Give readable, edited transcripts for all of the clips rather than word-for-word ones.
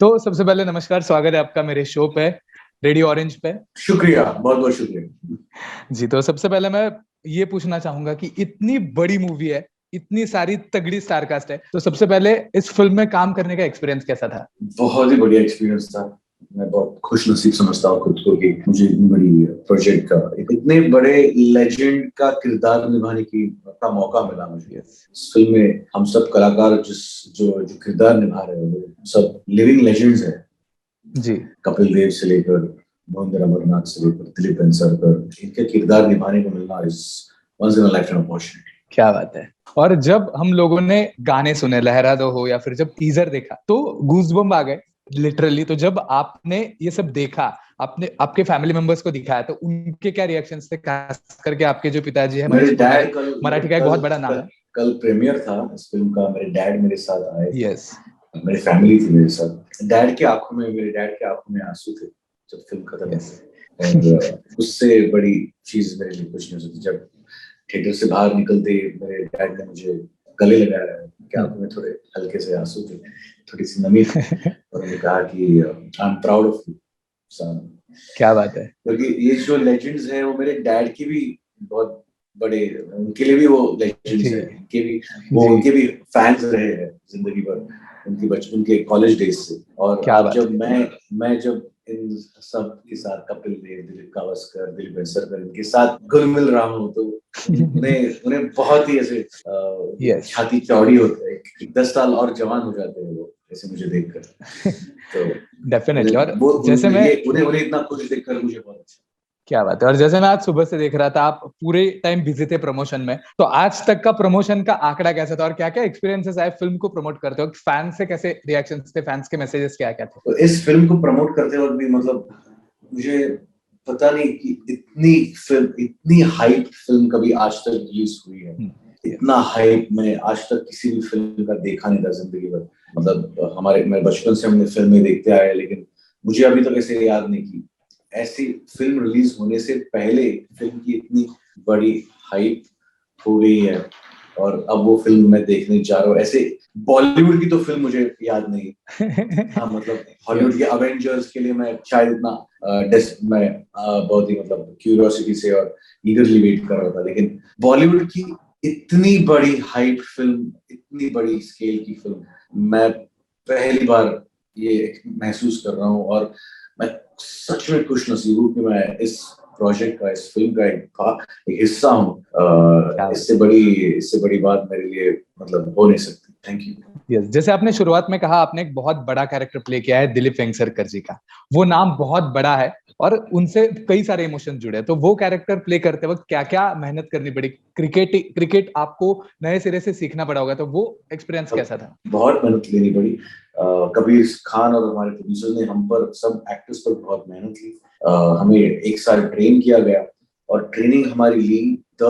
तो सबसे पहले नमस्कार, स्वागत है आपका मेरे शो पे, रेडियो ऑरेंज पे। शुक्रिया, बहुत बहुत शुक्रिया। जी, तो सबसे पहले मैं ये पूछना चाहूंगा कि इतनी बड़ी मूवी है, इतनी सारी तगड़ी स्टारकास्ट है, तो सबसे पहले इस फिल्म में काम करने का एक्सपीरियंस कैसा था? बहुत ही बढ़िया एक्सपीरियंस था। मैं बहुत खुश नसीब समझता हूँ खुद को कि मुझे इतनी बड़ी प्रोजेक्ट का, इतने बड़े लेजेंड का किरदार निभाने का मौका मिला मुझे। इस फिल्म में हम सब कलाकार जो जो किरदार निभा रहे हैं वो सब लिविंग लेजेंड्स हैं जी। कपिल देव से लेकर मोहिंदर अमरनाथ से लेकर दिलीप बंसरकर, इनके किरदार निभाने को मिलना is once in a lifetime opportunity. क्या बात है। और जब हम लोगों ने गाने सुने, लहरा दो हो या फिर जब टीजर देखा तो गूज़बम्प आ गए लिटरली। तो जब आपने ये सब देखा, आपने आपके फैमिली मेंबर्स को दिखाया, तो उनके क्या रिएक्शंस थे? खास करके आपके जो पिताजी है मेरे मनीष डैड पुजारी, मराठी का एक बहुत बड़ा नाम है। कल प्रीमियर था इस फिल्म का। मेरे डैड मेरे साथ आए, यस। मेरी फैमिली थी मेरे साथ। मेरे डैड के आंखों में आंसू थे जब फिल्म खत्म हुई। और उससे बड़ी चीज मेरे लिए कुछ नहीं हो सकती। जब थिएटर से बाहर निकलते मेरे डैड ने मुझे गले लगाया, कि आंखों में थोड़े हल्के से आंसू थे, थोड़ी सी नमी थी, और उन्होंने कहा कि I am proud of you son. क्या बात है। क्योंकि ये जो लेजेंड्स हैं वो मेरे डैड की भी बहुत बड़े, उनके लिए भी वो लेजेंड्स हैं, उनके भी फैंस रहे हैं जिंदगी भर, उनके कॉलेज डेज से। और आज जब मैं जब इन सब के साथ कपिल देव, दिलीप गावस्कर, दिलीप बंसरकर इनके साथ घुल मिल रहा हूँ, तो उन्हें बहुत ही ऐसे छाती चौड़ी होता है, 10 साल और जवान हो जाते हैं वो ऐसे मुझे देखकर। तो डेफिनेटली। और जैसे उन्हें इतना खुश देखकर मुझे बहुत अच्छा। क्या बात है। और जैसे मैं आज सुबह से देख रहा था, आप पूरे टाइम बिजी थे प्रमोशन में, तो आज तक का प्रमोशन का आंकड़ा कैसा था और क्या क्या एक्सपीरियंसेस आए फिल्म को प्रमोट करते वक्त? फैंस से कैसे रिएक्शंस थे, फैंस के मैसेजेस क्या क्या थे? तो इस फिल्म को प्रमोट करते वक्त भी मतलब मुझे पता नहीं कि इतनी हाइप फिल्म कभी आज तक रिलीज हुई है। इतना हाइप मैंने आज तक किसी भी फिल्म का देखा नहीं था जिंदगी भर। मतलब मैं बचपन से हमने फिल्में देखते आए, लेकिन मुझे अभी तक ऐसे याद नहीं कि ऐसी फिल्म रिलीज होने से पहले फिल्म की इतनी बड़ी हाइप हो गई है। और अब वो फिल्म मैं देखने जा रहा हूँ। ऐसे बॉलीवुड की तो फिल्म मुझे याद नहीं। हाँ, मतलब हॉलीवुड के अवेंजर्स के लिए मैं शायद इतना मैं बहुत ही मतलब क्यूरियोसिटी से और ईगरली वेट कर रहा था, लेकिन बॉलीवुड की इतनी बड़ी हाइप फिल्म, इतनी बड़ी स्केल की फिल्म मैं पहली बार ये महसूस कर रहा हूँ। और मैं सच में खुश नसीब हूँ कि मैं इस प्रोजेक्ट का, इस फिल्म का एक हिस्सा हूँ। इससे बड़ी बात मेरे लिए मतलब हो नहीं सकती। Thank you. यस, जैसे आपने शुरुआत में कहा, आपने एक बहुत बड़ा कैरेक्टर प्ले किया है दिलीप वेंगसरकर जी का। वो नाम बहुत बड़ा है और उनसे कई सारे इमोशन जुड़े हैं। तो वो कैरेक्टर प्ले करते वक्त क्या क्या मेहनत करनी पड़ी? क्रिकेट आपको नए सिरे से सीखना पड़ा होगा, तो वो एक्सपीरियंस कैसा था? बहुत मेहनत लेनी पड़ी। कबीर खान और हमारे प्रोड्यूसर ने हम पर, सब एक्टर्स पर बहुत मेहनत ली। हमें एक साल ट्रेन किया गया और ट्रेनिंग हमारी ली the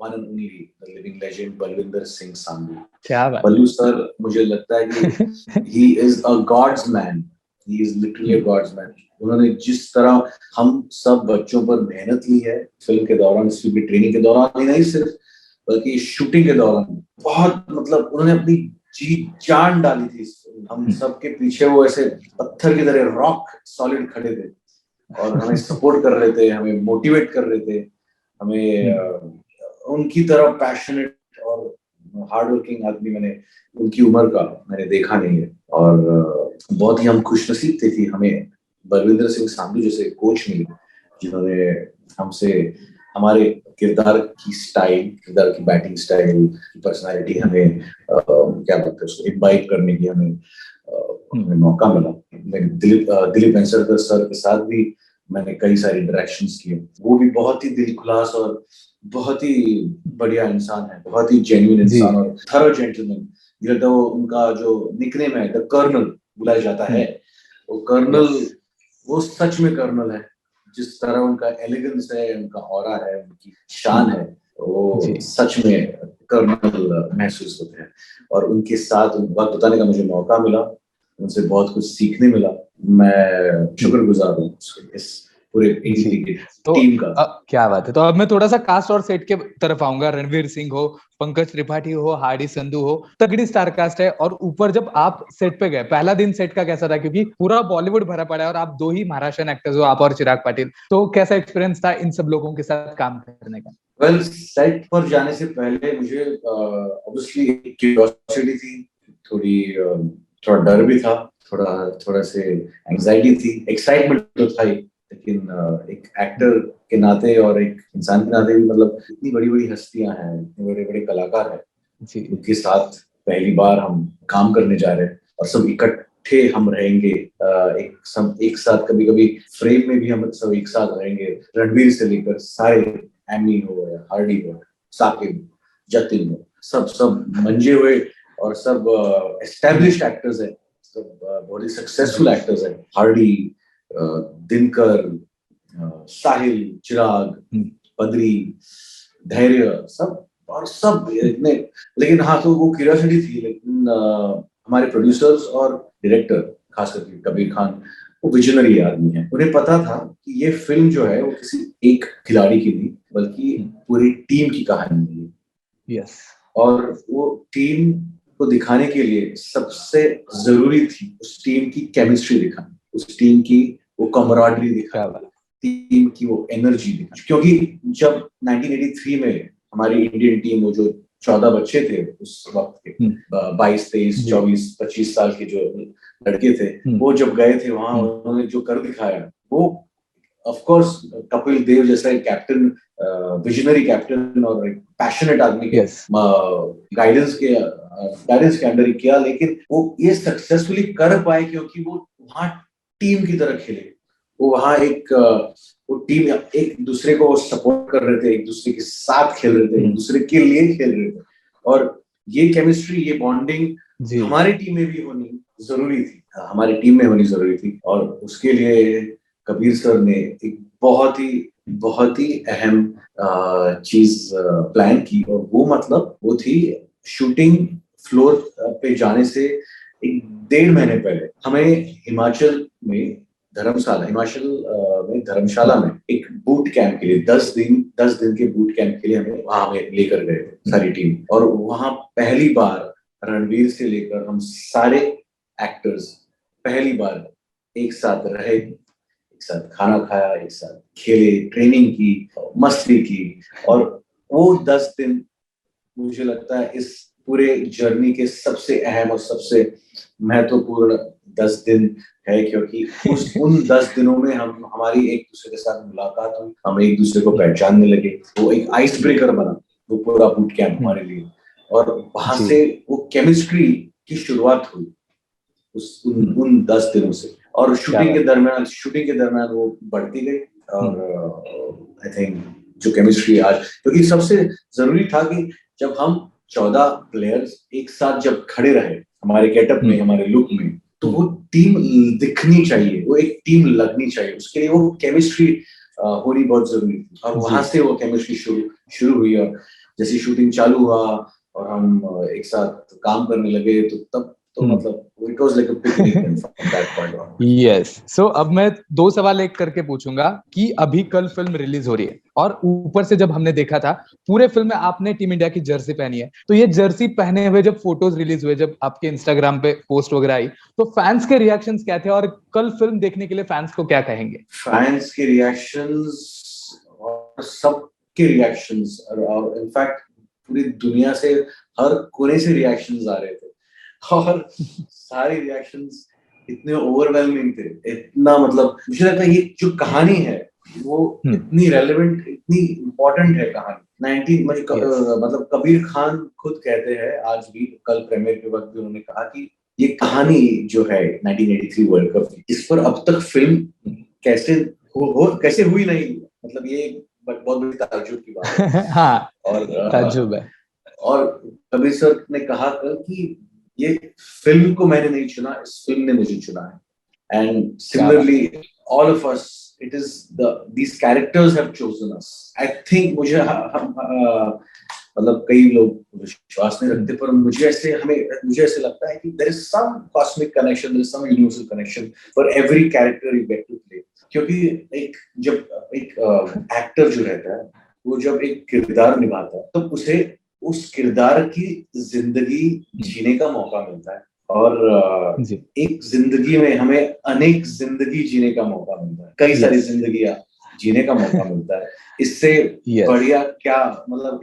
one and only the living legend Balwinder Singh Sandhu. क्या बात। बल्लू सर, मुझे लगता है कि he is a god's man, he is literally a god's man. उन्होंने जिस तरह हम सब बच्चों पर मेहनत ली है फिल्म के दौरान, इस फिल्म की ट्रेनिंग के दौरान ही नहीं सिर्फ, बल्कि शूटिंग के दौरान, बहुत मतलब उन्होंने अपनी जी जान डाली थी। हम सबके पीछे वो ऐसे पत्थर की तरह रॉक सॉलिड खड़े थे और हमें सपोर्ट कर रहे थे, हमें मोटिवेट कर रहे थे। हमें उनकी तरह पैशनेट और हार्ड वर्किंग आदमी उनकी उम्र का मैंने देखा नहीं है। और बहुत ही हम खुशनसीब थे कि हमें बलविंदर सिंह सांधू जैसे कोच मिले, जिन्होंने हमसे हमारे किरदार की बैटिंग स्टाइल, पर्सनालिटी हमें क्या बोलते हैं उसको इम्बाइब करने की हमें मौका मिला। दिलीप वेंगसरकर सर के साथ भी मैंने कई सारे इंटरेक्शंस किए। वो भी बहुत ही दिलखुलास और बहुत ही बढ़िया इंसान है, बहुत ही जेन्युइन इंसान और थरो जेंटलमैन। तो उनका जो निकनेम है द कर्नल बुलाया जाता है, वो कर्नल, वो सच में कर्नल है। जिस तरह उनका एलिगेंस है, उनका ऑरा है, उनकी शान है, वो सच में कर्नल महसूस होते हैं। और उनके साथ वक्त बिताने का मुझे मौका मिला, उनसे बहुत कुछ सीखने मिला। मैं शुक्रगुजार हूँ इस पूरे 83 के तो टीम का। क्या बात है। तो अब मैं थोड़ा सा कास्ट और सेट के तरफ आऊंगा। रणवीर सिंह हो, पंकज त्रिपाठी हो, हार्डी संधू हो, तगड़ी स्टार कास्ट है। और ऊपर जब आप सेट पे गए, पहला दिन सेट का कैसा था? क्योंकि पूरा बॉलीवुड भरा पड़ा है और आप दो ही महाराष्ट्रन एक्टर्स हो, आप और चिराग पाटिल। तो कैसा एक्सपीरियंस था इन सब लोगों के साथ काम करने का? वेल, सेट पर जाने से पहले मुझे ऑब्वियसली क्यूरियोसिटी थी, थोड़ा डर भी था, थोड़ा से एंजाइटी थी, एक्साइटमेंट तो था ही, लेकिन एक एक्टर के नाते और एक इंसान के नाते भी, मतलब इतनी बड़ी बड़ी हस्तियां हैं, इतने बड़े बड़े कलाकार हैं उनके साथ पहली बार हम काम करने जा रहे हैं और सब इकट्ठे हम रहेंगे, एक साथ, कभी कभी फ्रेम में भी हम सब एक साथ रहेंगे, रणवीर से लेकर सारे, एमी हो या हार्डी हो, साकिब, जतिन हो, सब मंजे हुए और सब एस्टेब्लिश्ड एक्टर्स हैं, सब बहुत ही सक्सेसफुल एक्टर्स हैं। हार्डी, दिनकर, साहिल, चिराग, बद्री, धैर्य, सब इतने। लेकिन हाँ, तो वो क्यूरियोसिटी थी। लेकिन हमारे प्रोड्यूसर्स और डायरेक्टर, खास करके कबीर खान, वो विजनरी आदमी है। उन्हें पता था कि ये फिल्म जो है वो किसी एक खिलाड़ी की नहीं, बल्कि पूरी टीम की कहानी है। यस। और वो टीम को दिखाने के लिए सबसे जरूरी थी उस टीम की केमिस्ट्री दिखानी, उस टीम की वो कमराडरी दिखानी, टीम की वो एनर्जी दिखानी। क्योंकि जब 1983 में हमारी इंडियन टीम, वो जो 14 बच्चे थे उस वक्त के, 22, 23, 24, 25 साल के जो लड़के थे, वो जब गए थे वहां, उन्होंने जो कर दिखाया, वो ऑफ कोर्स कपिल देव जैसा एक कैप्टन, विजनरी कैप्टन और एक पैशनेट आदमी के गाइडेंस के अंडर ही किया। लेकिन वो ये सक्सेसफुली कर पाए क्योंकि वो वहां टीम की तरह खेले। वो वहां वो टीम एक दूसरे को सपोर्ट कर रहे थे, एक दूसरे के साथ खेल रहे थे, एक दूसरे के लिए खेल रहे थे। और ये केमिस्ट्री, ये बॉन्डिंग हमारी टीम में भी होनी जरूरी थी, हमारी टीम में होनी जरूरी थी। और उसके लिए कबीर सर ने एक बहुत ही अहम चीज प्लान की, और वो थी शूटिंग फ्लोर पे जाने से 1.5 महीने पहले हमें हिमाचल में धर्मशाला में एक बूट कैंप के लिए 10 दिन के बूट कैंप के लिए हमें लेकर गए सारी टीम। और वहां पहली बार रणवीर से लेकर हम सारे एक्टर्स पहली बार एक साथ रहे, एक साथ खाना खाया, एक साथ खेले, ट्रेनिंग की, मस्ती की। और वो 10 दिन मुझे लगता है इस पूरे जर्नी के सबसे अहम और सबसे महत्वपूर्ण 10 दिन है, क्योंकि उन 10 दिनों में हमारी एक दूसरे के साथ मुलाकात हुई, हम एक दूसरे को पहचानने लगे। वो एक आइस ब्रेकर बना वो पूरा बूट कैंप हमारे लिए, और वहां से वो केमिस्ट्री की शुरुआत हुई उन 10 दिनों से। और शूटिंग के दरमियान वो बढ़ती गई। और आई थिंक जो केमिस्ट्री आज, क्योंकि सबसे जरूरी था कि जब हम 14 प्लेयर्स एक साथ जब खड़े रहे हमारे गेटअप में, हमारे लुक में, तो वो टीम दिखनी चाहिए, वो एक टीम लगनी चाहिए। उसके लिए वो केमिस्ट्री होनी बहुत जरूरी थी। और वहां से वो केमिस्ट्री शुरू हुई। और जैसे शूटिंग चालू हुआ और हम एक साथ काम करने लगे, तो तब तो मतलब it was like a picnic from that point on. Yes. So अब मैं 2 सवाल एक करके पूछूंगा कि अभी कल फिल्म रिलीज हो रही है, और ऊपर से जब हमने देखा था पूरे फिल्म में आपने टीम इंडिया की जर्सी पहनी है, तो ये जर्सी पहने हुए जब फोटोज रिलीज हुए, जब आपके इंस्टाग्राम पे पोस्ट वगैरह आई, तो फैंस के रिएक्शंस क्या थे? और कल फिल्म देखने के लिए फैंस को क्या कहेंगे? फैंस के रिएक्शंस और सबके रिएक्शंस, और इनफैक्ट पूरी दुनिया से हर कोने से रिएक्शंस आ रहे थे, और सारे रिएक्शंस इतने ओवरवेलमिंग थे, इतना, मतलब मुझे लगता है ये जो कहानी है वो इतनी रेलेवेंट, इतनी इम्पोर्टेंट है कहानी। मतलब कबीर खान खुद कहते हैं आज भी, कल प्रीमियर के वक्त भी उन्होंने कहा कि ये कहानी जो है 1983 वर्ल्ड कप की, इस पर अब तक फिल्म कैसे हुई नहीं, मतलब ये बहुत बड़ी ताज्जुब की बात है। हाँ, और ताज्जुब है। और कबीर सर ने कहा कल कि ये फिल्म को मैंने नहीं चुना, इस फिल्म ने मुझे चुना है। And similarly all of us, it is these characters have chosen us. I think मतलब कई लोग विश्वास नहीं रखते, पर मुझे ऐसे लगता है कि there is some cosmic connection, there is some universal connection for every character you get to play. क्योंकि जब एक एक्टर जो रहता है, वो जब एक किरदार निभाता है, तो उसे उस किरदार की जिंदगी जीने का मौका मिलता है। और एक जिंदगी में हमें अनेक जिंदगी जीने का मौका मिलता है, कई सारी जिंदगियां जीने का मौका मिलता है। इससे बढ़िया क्या, मतलब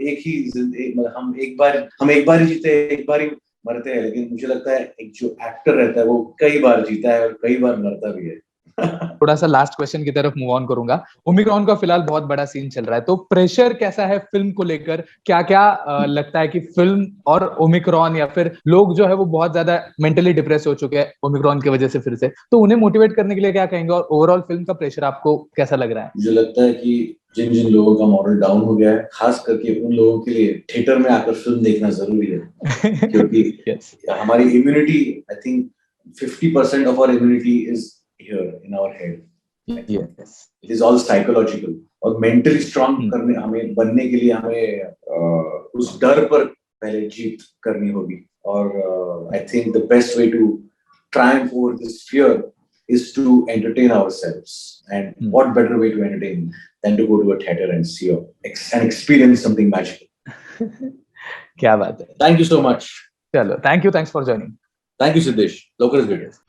हम एक बार ही जीते, एक बार ही मरते हैं, लेकिन मुझे लगता है एक जो एक्टर रहता है वो कई बार जीता है और कई बार मरता भी है। थोड़ा सा लास्ट क्वेश्चन की तरफ मूव ऑन करूंगा। ओमिक्रॉन का फिलहाल बहुत बड़ा सीन चल रहा है, तो प्रेशर कैसा है फिल्म को लेकर? क्या क्या लगता है कि फिल्म और ओमिक्रॉन, या फिर लोग जो है वो बहुत ज्यादा मेंटली डिप्रेस हो चुके हैं ओमिक्रॉन की वजह से फिर से, तो उन्हें मोटिवेट करने के लिए क्या कहेंगे? और ओवरऑल फिल्म का प्रेशर आपको कैसा लग रहा है? मुझे लगता है कि जिन जिन लोगों का मॉरल डाउन हो गया है, खास करके उन लोगों के लिए थिएटर में आकर फिल्म देखना जरूरी है। क्योंकि हमारी immunity, I think 50% of our immunity is here in our head. Yes. It is all psychological. और mentally strong करने हमें बनने के लिए हमें उस डर पर पहले जीत करनी होगी। और I think the best way to triumph over this fear is to entertain ourselves. And what better way to entertain than to go to a theater and see and experience something magical. क्या बात है। Thank you so much. चलो, thanks for joining. Thank you, Siddesh. लवकरच भेटूया.